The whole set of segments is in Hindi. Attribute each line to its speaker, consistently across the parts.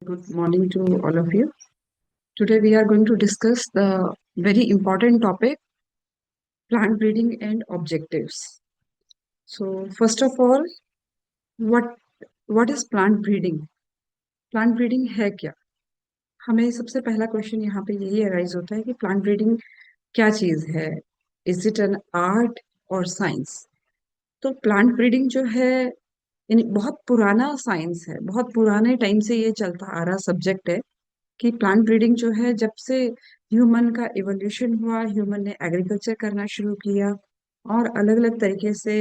Speaker 1: Good morning to all of you. Today we are going to discuss the very important topic plant breeding and objectives. So first of all, what what is plant breeding? Plant breeding है क्या? हमें सबसे पहला क्वेश्चन यहाँ पे यही अराइज होता है कि प्लांट ब्रीडिंग क्या चीज है? इज इट एन आर्ट और साइंस? तो प्लांट ब्रीडिंग जो है बहुत पुराना साइंस है, बहुत पुराने टाइम से ये चलता आ रहा सब्जेक्ट है कि प्लांट ब्रीडिंग जो है जब से ह्यूमन का इवोल्यूशन हुआ, ह्यूमन ने एग्रीकल्चर करना शुरू किया और अलग अलग तरीके से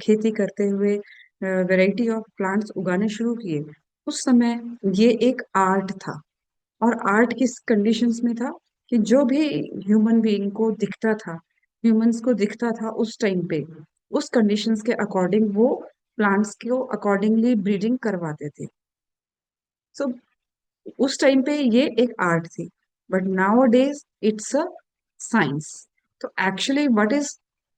Speaker 1: खेती करते हुए वैरायटी ऑफ प्लांट्स उगाने शुरू किए। उस समय ये एक आर्ट था। और आर्ट किस कंडीशंस में था कि जो भी ह्यूमन बीइंग को दिखता था, ह्यूमंस को दिखता था उस टाइम पे, उस कंडीशंस के अकॉर्डिंग वो प्लांट्स को अकॉर्डिंगली ब्रीडिंग करवाते थे। सो उस टाइम पे ये एक आर्ट थी, but nowadays it's a science. तो actually what is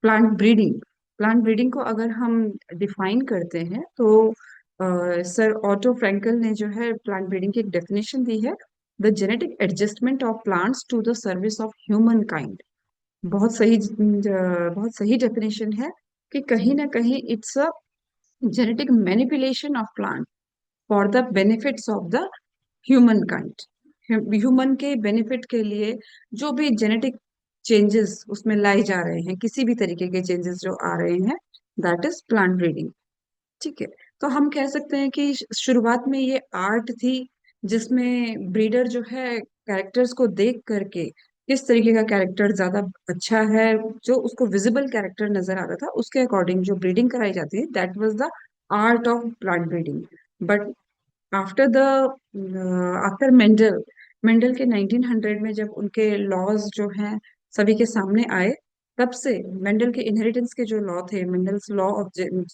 Speaker 1: plant breeding? Plant breeding को अगर हम डिफाइन करते हैं तो सर ऑटो फ्रैंकल ने जो है प्लांट ब्रीडिंग की एक डेफिनेशन दी है, the genetic adjustment of plants to the service of human kind. बहुत सही डेफिनेशन है कि कहीं ना कहीं it's a genetic manipulation of plant for the benefits of the human kind. Human के बेनिफिट के लिए जो भी जेनेटिक चेंजेस उसमें लाए जा रहे हैं, किसी भी तरीके के चेंजेस जो आ रहे हैं, दैट इज प्लांट ब्रीडिंग। ठीक है। तो हम कह सकते हैं कि शुरुआत में ये आर्ट थी जिसमें ब्रीडर जो है कैरेक्टर्स को देख करके किस तरीके का कैरेक्टर ज्यादा अच्छा है, जो उसको विजिबल कैरेक्टर नजर आ रहा था उसके अकॉर्डिंग जो ब्रीडिंग कराई जाती है, that was the art of plant breeding. But after the after Mendel, Mendel के 1900 में जब उनके लॉज जो हैं सभी के सामने आए, तब से मेंडल के इनहेरिटेंस के जो लॉ थे, Mendel's law of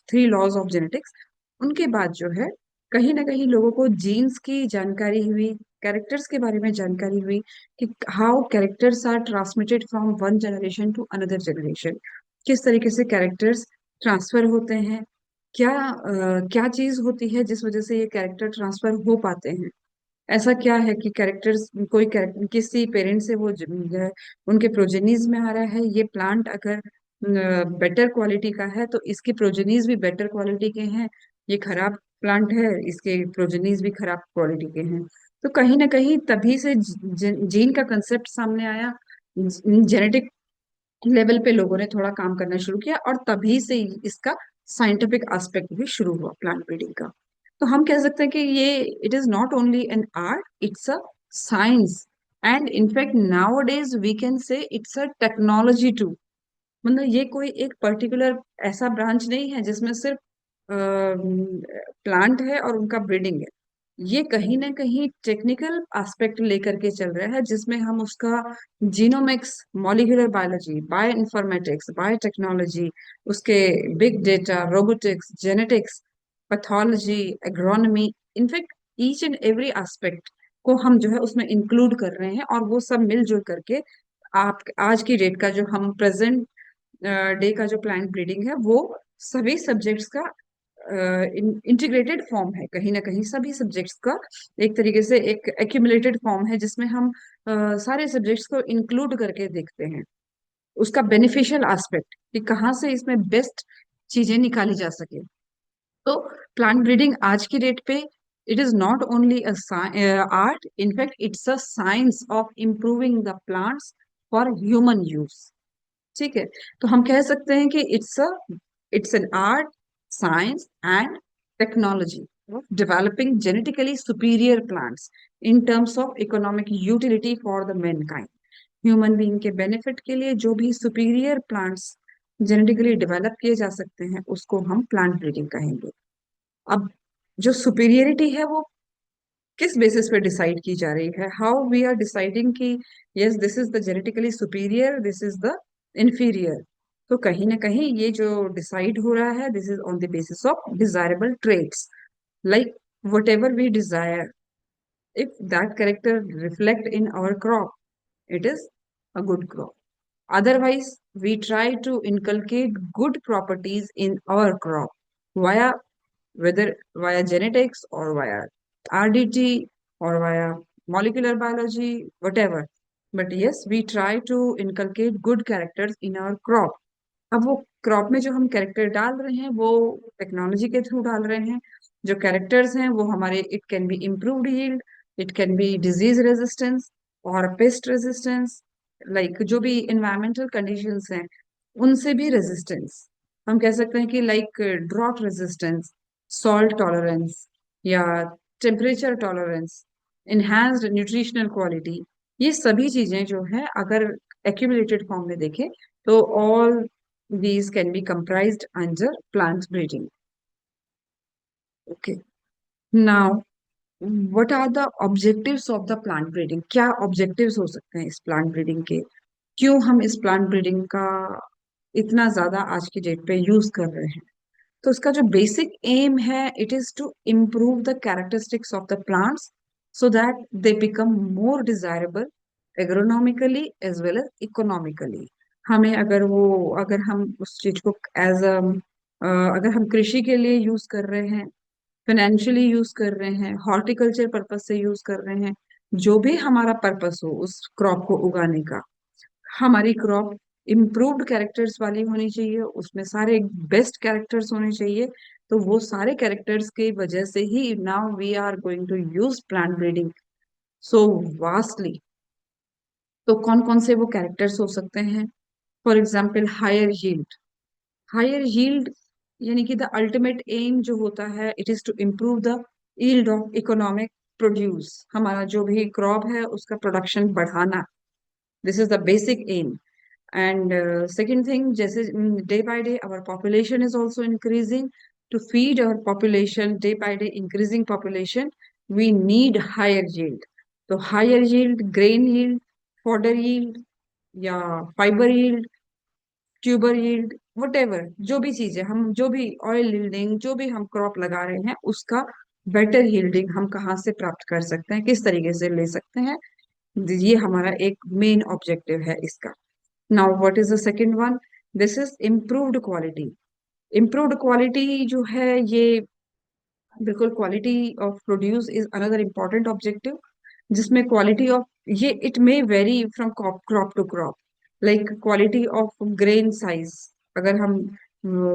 Speaker 1: three laws of genetics, उनके बाद जो है कहीं ना कहीं लोगों को जीन्स की जानकारी हुई, कैरेक्टर्स के बारे में जानकारी हुई कि how characters are transmitted from one generation to another generation. किस तरीके से कैरेक्टर्स ट्रांसफर होते हैं, क्या चीज होती है जिस वजह से ये कैरेक्टर ट्रांसफर हो पाते हैं। ऐसा क्या है कि कैरेक्टर्स कोई किसी पेरेंट से वो जो है उनके प्रोजेनीज में आ रहा है। ये प्लांट अगर बेटर क्वालिटी का है तो इसके प्रोजेनीज भी बेटर क्वालिटी के हैं। ये खराब प्लांट है, इसके प्रोजेनीज भी खराब क्वालिटी के हैं। तो कहीं ना कहीं तभी से जीन का कंसेप्ट सामने आया। जेनेटिक लेवल पे लोगों ने थोड़ा काम करना शुरू किया और तभी से ही इसका साइंटिफिक एस्पेक्ट भी शुरू हुआ प्लांट ब्रीडिंग का। तो हम कह सकते हैं कि ये it is not only an art, it's a science. And in fact nowadays we can say it's a technology too. मतलब ये कोई एक पर्टिकुलर ऐसा ब्रांच नहीं है जिसमें सिर्फ प्लांट है और उनका ब्रीडिंग है। ये कहीं ना कहीं टेक्निकल एस्पेक्ट लेकर के चल रहा है, जिसमें हम उसका genomics, molecular biology, bioinformatics, biotechnology, उसके big data, robotics, genetics, pathology, agronomy, in fact each and every aspect को हम जो है उसमें इंक्लूड कर रहे हैं। और वो सब मिलजुल करके आप आज की डेट का जो हम प्रेजेंट डे का जो प्लांट ब्रीडिंग है, वो सभी सब्जेक्ट्स का इंटीग्रेटेड फॉर्म है। कहीं ना कहीं सभी सब्जेक्ट्स का एक तरीके से एक एक्यूमुलेटेड फॉर्म है, जिसमें हम सारे सब्जेक्ट्स को इंक्लूड करके देखते हैं उसका बेनिफिशियल एस्पेक्ट कि कहाँ से इसमें बेस्ट चीजें निकाली जा सके। तो प्लांट ब्रीडिंग आज की डेट पे it is not only art, in fact it's a science of improving the plants for human use. ठीक है। तो हम कह सकते हैं कि it's an art, science and technology of developing genetically superior plants in terms of economic utility for the Mankind. Human being के बेनिफिट के लिए जो भी सुपीरियर प्लांट्स जेनेटिकली डेवलप किए जा सकते हैं उसको हम प्लांट ब्रीडिंग कहेंगे। अब जो सुपीरियरिटी है वो किस बेसिस पे डिसाइड की जा रही है? हाउ वी आर डिसाइडिंग कि yes this is the genetically superior, this is the inferior? तो कहीं ना कहीं ये जो डिसाइड हो रहा है, this is on the basis of desirable traits, like whatever we desire, if that character reflect in our crop, it is a good crop. Otherwise we try to inculcate good properties in our crop via, whether via genetics or via RDT, or via molecular biology, whatever. But yes, we try to inculcate good characters in our crop. अब वो क्रॉप में जो हम कैरेक्टर डाल रहे हैं वो टेक्नोलॉजी के थ्रू डाल रहे हैं। जो कैरेक्टर्स हैं वो हमारे, it can be improved yield, it can be disease resistance और पेस्ट रेजिस्टेंस, लाइक जो भी इन्वायरमेंटल कंडीशंस हैं उनसे भी रेजिस्टेंस। हम कह सकते हैं कि like drought resistance, salt tolerance, या temperature tolerance, enhanced nutritional quality, ये सभी चीजें जो है अगर एक्यूमुलेटेड फॉर्म में देखें तो all these can be comprised under plant breeding. Okay. Now, what are the objectives of the plant breeding? क्या objectives हो सकते हैं इस plant breeding के? क्यों हम इस plant breeding का इतना ज्यादा आज की डेट पे यूज कर रहे हैं? तो इसका जो बेसिक एम है, it is to improve the characteristics of the plants so that they become more desirable agronomically as well as economically. हमें अगर हम उस चीज को एज अ अगर हम कृषि के लिए यूज कर रहे हैं, फाइनेंशियली यूज कर रहे हैं, हॉर्टिकल्चर पर्पज से यूज कर रहे हैं, जो भी हमारा पर्पस हो उस क्रॉप को उगाने का, हमारी क्रॉप इम्प्रूव्ड कैरेक्टर्स वाली होनी चाहिए, उसमें सारे बेस्ट कैरेक्टर्स होने चाहिए। तो वो सारे कैरेक्टर्स की वजह से ही now we are going to use plant breeding so vastly. तो कौन कौन से वो कैरेक्टर्स हो सकते हैं? For example higher yield. Higher yield यानी कि द अल्टीमेट एम जो होता है, it is to improve the yield of economic produce. हमारा जो भी क्रॉप है उसका प्रोडक्शन बढ़ाना, this is the basic aim. And second thing, जैसे day by day our population is also increasing. To feed our population, day by day increasing population, we need higher yield. तो higher yield, grain yield, fodder yield, या fiber yield, tuber yield, whatever, जो भी चीजें हम, जो भी ऑयल yielding, जो भी हम क्रॉप लगा रहे हैं उसका बेटर yielding हम कहाँ से प्राप्त कर सकते हैं, किस तरीके से ले सकते हैं, ये हमारा एक मेन ऑब्जेक्टिव है इसका। Now, what is the second one? This is improved quality. Improved quality जो है ये बिल्कुल quality of produce is another important objective, जिसमें क्वालिटी ऑफ ये it may vary from crop to crop. Like quality of grain size, अगर हम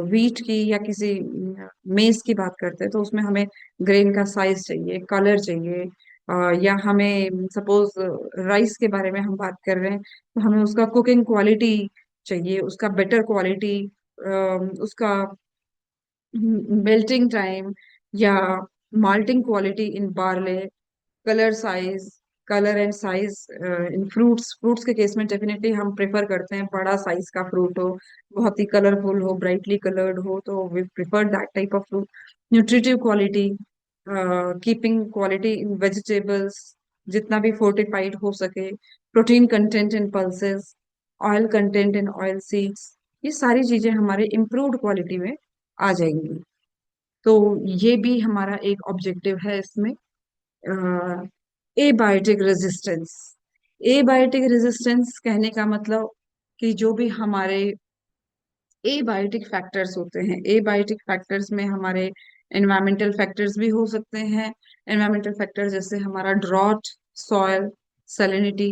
Speaker 1: वीट की या किसी मेज की बात करते हैं तो उसमें हमें ग्रेन का साइज चाहिए, कलर चाहिए, या हमें सपोज राइस के बारे में हम बात कर रहे हैं तो हमें उसका कुकिंग क्वालिटी चाहिए, उसका बेटर क्वालिटी, उसका मेल्टिंग टाइम, या malting quality in barley, colour size, colour and size in fruits. Fruits के केस में डेफिनेटली हम प्रेफर करते हैं बड़ा साइज का फ्रूट हो, बहुत ही कलरफुल हो, ब्राइटली कलर्ड हो, तो we prefer that type of fruit. Nutritive quality, keeping quality in vegetables जितना भी फोर्टिफाइड हो सके, protein content in pulses, oil content in oil seeds, ये सारी चीजें हमारे इम्प्रूव्ड क्वालिटी में आ जाएंगी। तो ये भी हमारा एक ऑब्जेक्टिव है इसमें। Abiotic resistance. एबायोटिक रेजिस्टेंस कहने का मतलब कि जो भी हमारे एबायोटिक फैक्टर्स होते हैं, एबायोटिक फैक्टर्स में हमारे एनवायरमेंटल फैक्टर्स भी हो सकते हैं। एनवायरमेंटल फैक्टर्स जैसे हमारा drought, soil, salinity,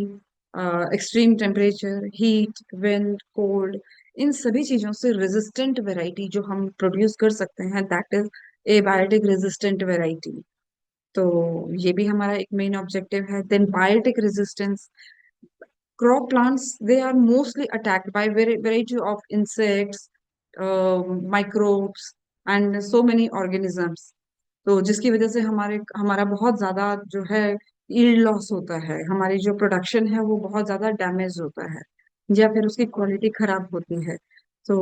Speaker 1: extreme temperature, heat, wind, cold, इन सभी चीजों से रेजिस्टेंट वेराइटी जो हम प्रोड्यूस कर सकते हैं, that is abiotic resistant variety. तो ये भी हमारा एक मेन ऑब्जेक्टिव है। Then biotic resistance. crop plants, they are mostly attacked by variety of insects, microbes and so many organisms. तो जिसकी वजह से हमारा बहुत ज्यादा जो है यील्ड लॉस होता है, हमारी जो प्रोडक्शन है वो बहुत ज्यादा डैमेज होता है, या फिर उसकी क्वालिटी खराब होती है। तो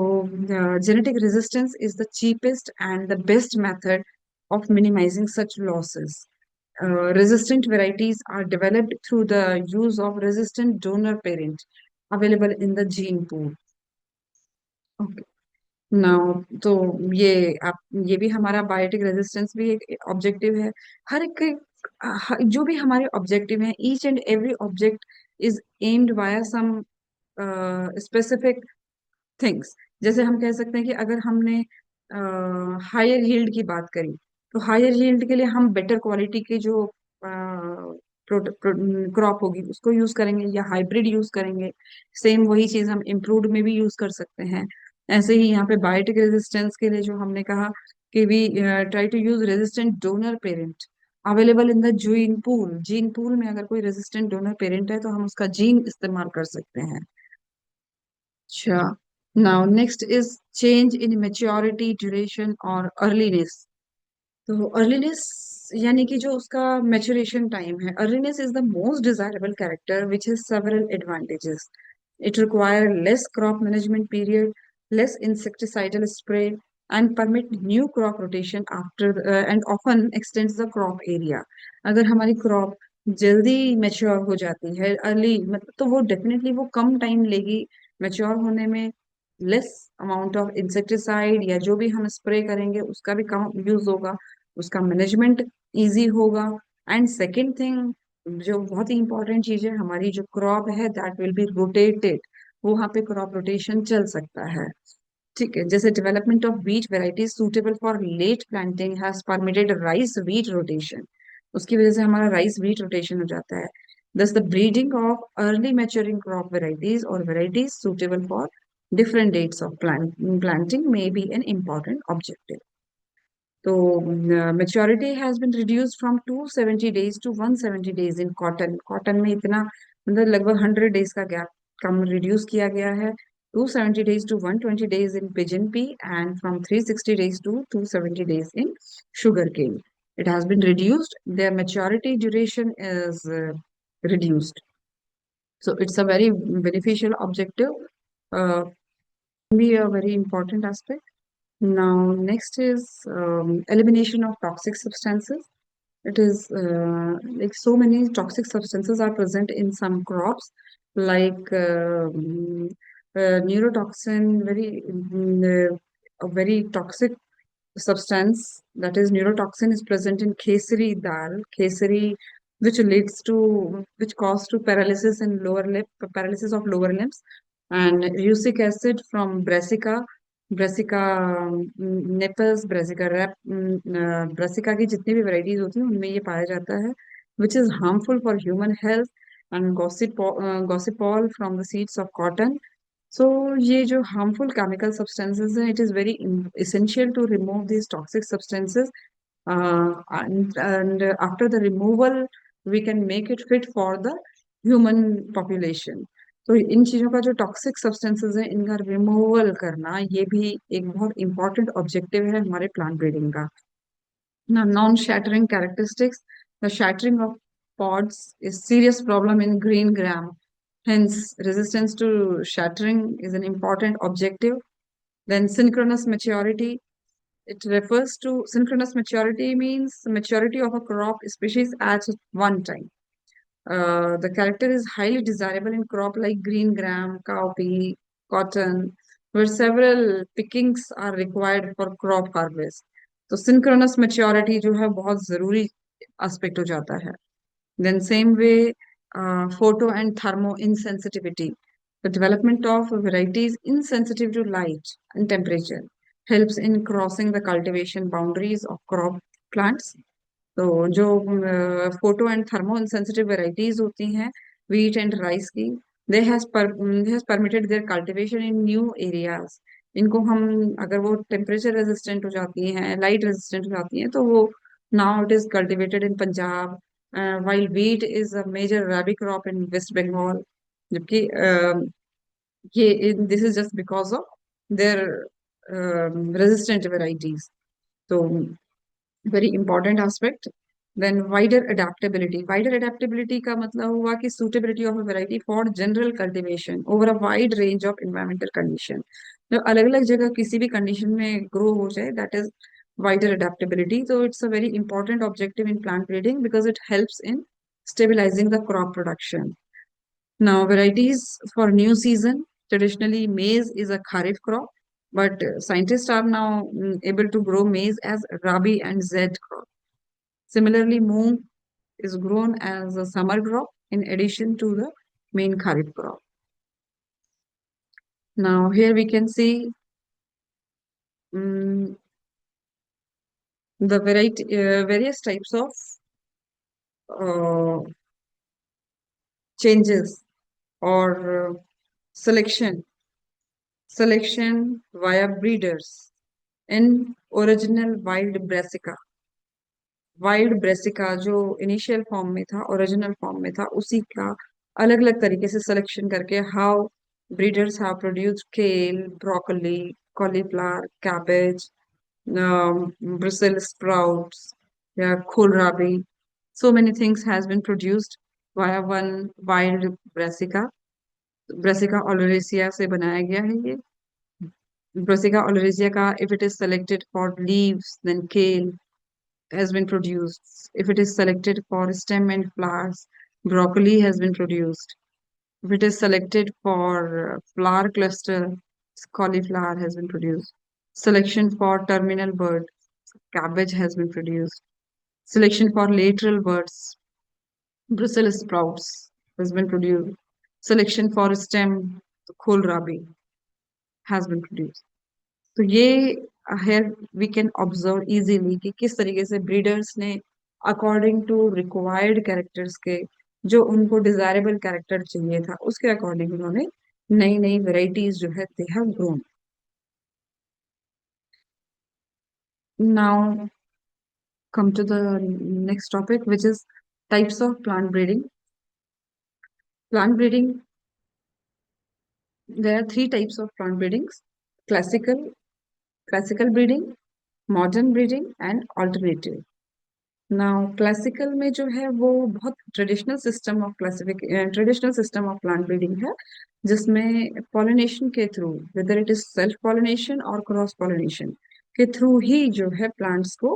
Speaker 1: genetic resistance is the cheapest and the best method of minimizing such losses. Resistant varieties are developed through the use of resistant donor parent available in the gene pool. Okay. Now, तो आप ये भी हमारा बायोटिक रेजिस्टेंस भी एक ऑब्जेक्टिव है। हर एक जो भी हमारे ऑब्जेक्टिव हैं, each and every object is aimed via some specific things. जैसे हम कह सकते हैं कि अगर हमने हायर यील्ड की बात करी तो हायर यील्ड के लिए हम बेटर क्वालिटी के जो क्रॉप होगी उसको यूज करेंगे या हाइब्रिड यूज करेंगे। सेम वही चीज हम इम्प्रूव्ड में भी यूज कर सकते हैं। ऐसे ही यहाँ पे बायोटिक रेजिस्टेंस के लिए जो हमने कहा कि we try to use resistant donor parent available in the gene pool में अगर कोई रेजिस्टेंट डोनर पेरेंट है तो हम उसका जीन इस्तेमाल कर सकते हैं। अच्छा, now next is change in maturity duration और अर्लीनेस। तो अर्लीनेस यानी कि जो उसका मैच्योरेशन टाइम है, earliness is the most desirable character which has several advantages. It require less crop management period, less insecticidal spray, and permit new crop rotation after and often extends the crop area। अगर हमारी क्रॉप जल्दी मैच्योर हो जाती है अर्ली मतलब तो वो डेफिनेटली वो कम टाइम लेगी मैच्योर होने में। लेस अमाउंट ऑफ इंसेक्टिसाइड या जो भी हम स्प्रे करेंगे उसका भी कम यूज होगा, उसका मैनेजमेंट इजी होगा। एंड सेकेंड थिंग जो बहुत ही इंपॉर्टेंट चीज है, हमारी जो क्रॉप है दैट विल बी रोटेटेड, वो वहां पे क्रॉप रोटेशन चल सकता है। ठीक है, जैसे development of wheat varieties suitable for late planting has permitted rice wheat rotation. उसकी वजह से हमारा राइस व्हीट रोटेशन हो जाता है। thus the breeding of early maturing crop varieties or varieties suitable for different dates of planting may be an important objective। तो maturity has been reduced from 270 days to 170 days in cotton. Cotton में इतना मतलब लगभग 100 डेज का गैप कम रिड्यूस किया गया है। 270 days to 120 days in pigeon pea and from 360 days to 270 days in sugarcane। It has been reduced. Their maturity duration is reduced. So it's a very beneficial objective, be a very important aspect. Now, next is elimination of toxic substances. It is like so many toxic substances are present in some crops, like neurotoxin, a very toxic substance that is neurotoxin is present in kesari dal, kesari, which cause to paralysis in paralysis of lower limbs, and rusic acid from brassica, nepus, brassica की जितनी भी varieties होती हैं उनमें ये पाया जाता है, which is harmful for human health, and gossipol from the seeds of cotton। So ये जो harmful chemical substances हैं, it is very essential to remove these toxic substances, and after the removal we can make it fit for the human population। तो इन चीजों का जो टॉक्सिक सब्सटेंसेस है इनका रिमूवल करना ये भी एक बहुत इंपॉर्टेंट ऑब्जेक्टिव है हमारे प्लांट ब्रीडिंग का। Now, non-shattering characteristics. The shattering of pods is serious problem in green gram. Hence, resistance to shattering is an important objective. Then synchronous maturity. It refers to synchronous maturity means maturity of a crop species at one time. The character is highly desirable in crop like green gram, cowpea, cotton, where several pickings are required for crop harvest। तो synchronous maturity जो है बहुत जरूरी aspect हो जाता है। Then same way, photo and thermo insensitivity. The development of varieties insensitive to light and temperature helps in crossing the cultivation boundaries of crop plants। तो जो photo and thermo insensitive varieties होती हैं वीट एंड राइस की, they has permitted their cultivation in new areas. इनको हम अगर वो टेम्परेचर रेजिस्टेंट हो जाती हैं, लाइट रेजिस्टेंट हो जाती हैं, तो वो now it is cultivated in Punjab, while wheat is a major rabi crop in West Bengal। जबकि ये this is just because of their resistant varieties. तो very important aspect. Then wider adaptability. Wider adaptability का मतलब हुआ कि suitability of a variety for general cultivation over a wide range of environmental condition. जो अलग अलग जगह किसी भी कंडीशन में ग्रो हो जाए, दैट इज वाइडर अडेप्टेबिलिटी। तो it's a very important objective in plant breeding because it helps in stabilizing the crop production। Now, varieties for new season. Traditionally, maize is a kharif crop, but scientists are now able to grow maize as rabi and zed crop। Similarly, moong is grown as a summer crop in addition to the main kharif crop। Now, here we can see the variety, various types of changes or selection via breeders in original wild brassica जो इनिशियल फॉर्म में था, ओरिजिनल फॉर्म में था, उसी का अलग अलग तरीके से सिलेक्शन करके हाउ ब्रीडर्स हैव प्रोड्यूस्ड केल, broccoli, cauliflower, cabbage, Brussels sprouts, yeah, kohlrabi. So many things has been produced via one wild brassica. Brassica oleracea से बनाया गया है ये. Brassica oleracea का if it is selected for leaves, then kale has been produced. If it is selected for stem and flowers, broccoli has been produced. If it is selected for flower cluster, cauliflower has been produced. Selection for terminal bird, cabbage has been produced. Selection for lateral birds, Brussels sprouts has been produced. Selection for stem, kohlrabi has been produced. तो ये है वी कैन ऑब्जर्व इजीली कि किस तरीके से ब्रीडर्स ने अकॉर्डिंग टू रिक्वायर्ड कैरेक्टर्स के जो उनको डिजायरेबल कैरेक्टर चाहिए था उसके अकॉर्डिंग उन्होंने नई नई वेराइटीज जो है they have grown. Now come to the next topic, which is types of plant breeding. Plant breeding, there are three types of plant breedings: classical, classical breeding, modern breeding, and alternative. Now classical में जो है वो बहुत traditional system of plant breeding है जिसमें पॉलिनेशन के through, whether it is self pollination और क्रॉस पॉलिनेशन के थ्रू ही जो है प्लांट्स को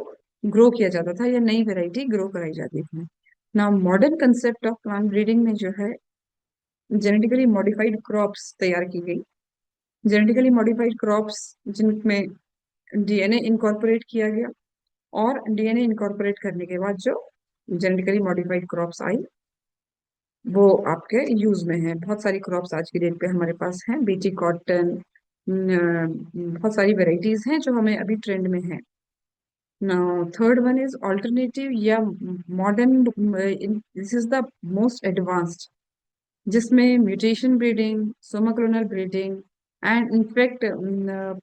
Speaker 1: ग्रो किया जाता था या नई वेराइटी ग्रो कराई जाती थी. Now modern concept of plant breeding में जो है जेनेटिकली मॉडिफाइड क्रॉप्स तैयार की गई. जेनेटिकली मॉडिफाइड क्रॉप्स जिनमें डीएनए इनकॉर्पोरेट किया गया और डीएनए इनकॉर्पोरेट करने के बाद जो जेनेटिकली मॉडिफाइड क्रॉप्स आई वो आपके यूज में है. बहुत सारी क्रॉप्स आज की डेट पे हमारे पास हैं. बीटी कॉटन, बहुत सारी वेराइटीज हैं जो हमें अभी ट्रेंड में है. Now third one is alternative या modern. This is the most advanced जिसमें mutation breeding, somaclonal breeding and in fact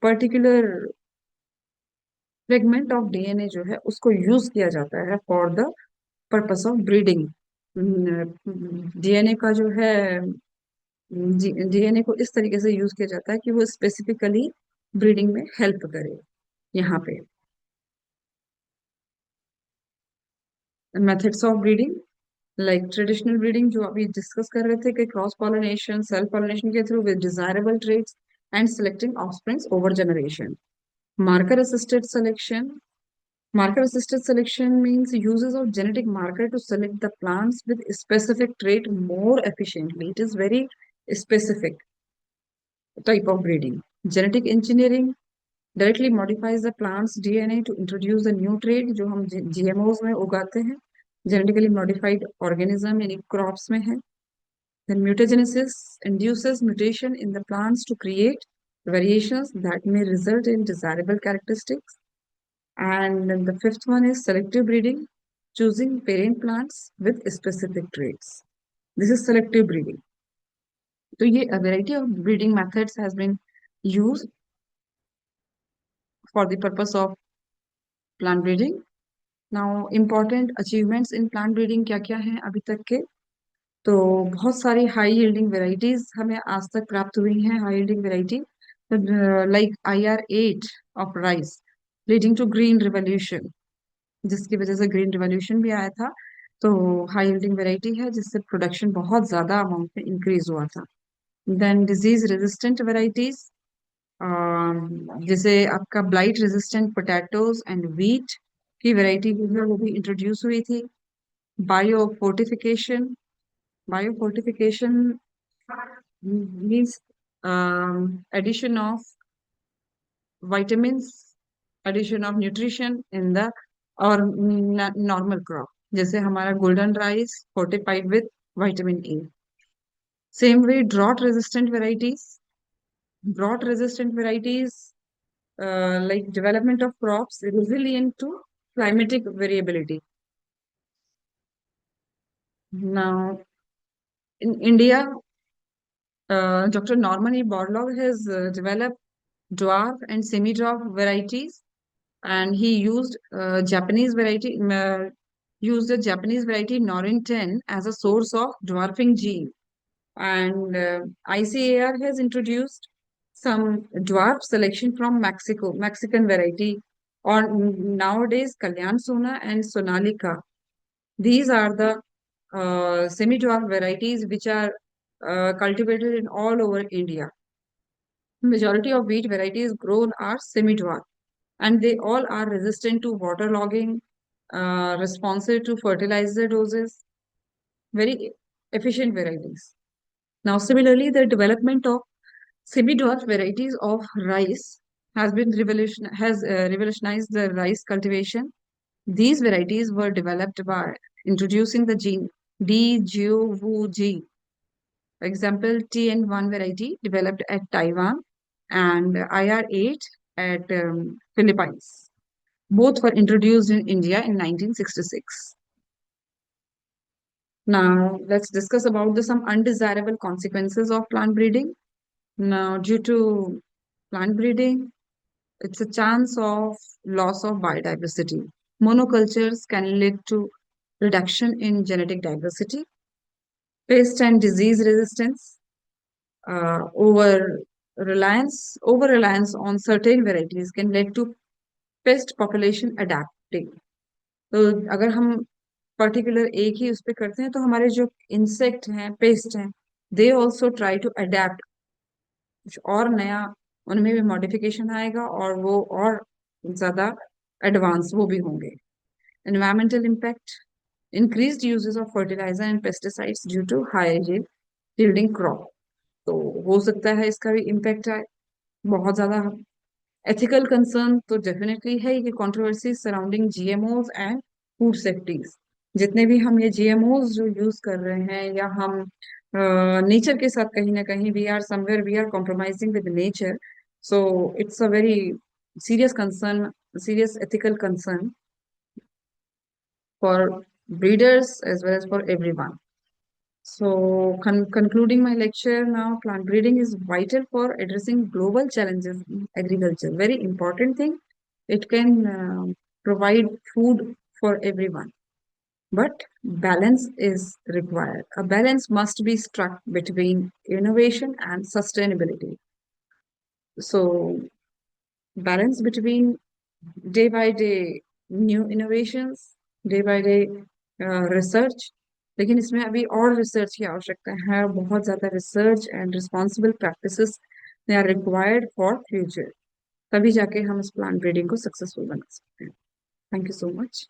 Speaker 1: particular fragment of DNA जो है उसको यूज किया जाता है for the purpose of breeding. DNA का जो है डीएनए को इस तरीके से यूज किया जाता है कि वो स्पेसिफिकली ब्रीडिंग में हेल्प करे. यहाँ पे methods of breeding, like traditional breeding जो अभी डिस्कस कर रहे थे कि क्रॉस पॉलिनेशन, सेल्फ पॉलिनेशन के through with desirable traits and selecting offsprings over generation. Marker assisted selection. Marker assisted selection means uses of genetic marker to select the plants with specific trait more efficiently. It is very specific type of breeding. Genetic engineering directly modifies the plant's DNA to introduce a new trait जो हम GMOs में उगाते हैं. Genetically modified organism यानी crops में है. Then mutagenesis induces mutation in the plants to create variations that may result in desirable characteristics. And then the fifth one is selective breeding, choosing parent plants with specific traits. This is selective breeding. So a variety of breeding methods has been used for the purpose of plant breeding. Now, important achievements in plant breeding क्या-क्या हैं अभी तक के? तो बहुत सारी हाई यील्डिंग वेराइटीज हमें आज तक प्राप्त हुई हैं. High yielding variety like IR8 of rice leading to green revolution, जिसकी वजह से ग्रीन रिवॉल्यूशन भी आया था. तो हाई यील्डिंग वेराइटी है जिससे प्रोडक्शन बहुत ज्यादा अमाउंट में इंक्रीज हुआ था. देन डिजीज रेजिस्टेंट वेराइटीज, जैसे आपका blight resistant potatoes and wheat की वेराइटी जो है वो भी इंट्रोड्यूस हुई थी. Bio fortification. Bio fortification means addition of vitamins, addition of nutrition in the और नॉर्मल क्रॉप, जैसे हमारा golden rice fortified with vitamin A. Same way drought resistant varieties like development of crops resilient to climatic variability. Now, in India, Dr. Norman E. Borlaug has developed dwarf and semi-dwarf varieties, and he used the Japanese variety Norin 10 as a source of dwarfing gene. And ICAR has introduced some dwarf selection from Mexican variety, or nowadays Kalyan Sona and Sonalika. These are the semi-dwarf varieties which are cultivated in all over India. Majority of wheat varieties grown are semi-dwarf, and they all are resistant to waterlogging, responsive to fertilizer doses, very efficient varieties. Now, similarly, the development of semi-dwarf varieties of rice has revolutionized the rice cultivation. These varieties were developed by introducing the gene DGOVG. For example, TN1 variety developed at Taiwan and IR8 at Philippines. Both were introduced in India in 1966. Now, let's discuss about some undesirable consequences of plant breeding. Now, due to plant breeding, it's a chance of loss of biodiversity. Monocultures can lead to reduction in genetic diversity, pest and disease resistance, over reliance on certain varieties can lead to pest population adapting. तो अगर हम पर्टिकुलर एक ही उस पे करते हैं तो हमारे जो इंसेक्ट हैं पेस्ट हैं they also try to adapt कुछ और नया उनमें भी मॉडिफिकेशन आएगा और वो और ज्यादा एडवांस वो भी होंगे environmental impact increased uses of fertilizer and pesticides due to high yielding crop तो हो सकता है इसका भी इम्पैक्ट आए बहुत ज्यादा एथिकल कंसर्न तो डेफिनेटली है कि controversy surrounding GMOs and food safeties जितने भी हम ये जीएमओज जो यूज कर रहे हैं या हम नेचर के साथ कहीं ना कहीं we are compromising with nature so it's a very serious concern serious ethical concern for breeders as well as for everyone. So, concluding my lecture now, plant breeding is vital for addressing global challenges in agriculture. Very important thing. It can provide food for everyone. But balance is required. A balance must be struck between innovation and sustainability. So, balance between day by day new innovations, day by day research लेकिन इसमें अभी और रिसर्च की आवश्यकता है बहुत ज्यादा research and responsible practices they are required for future तभी जाके हम इस प्लांट ब्रीडिंग को सक्सेसफुल बना सकते हैं थैंक यू सो मच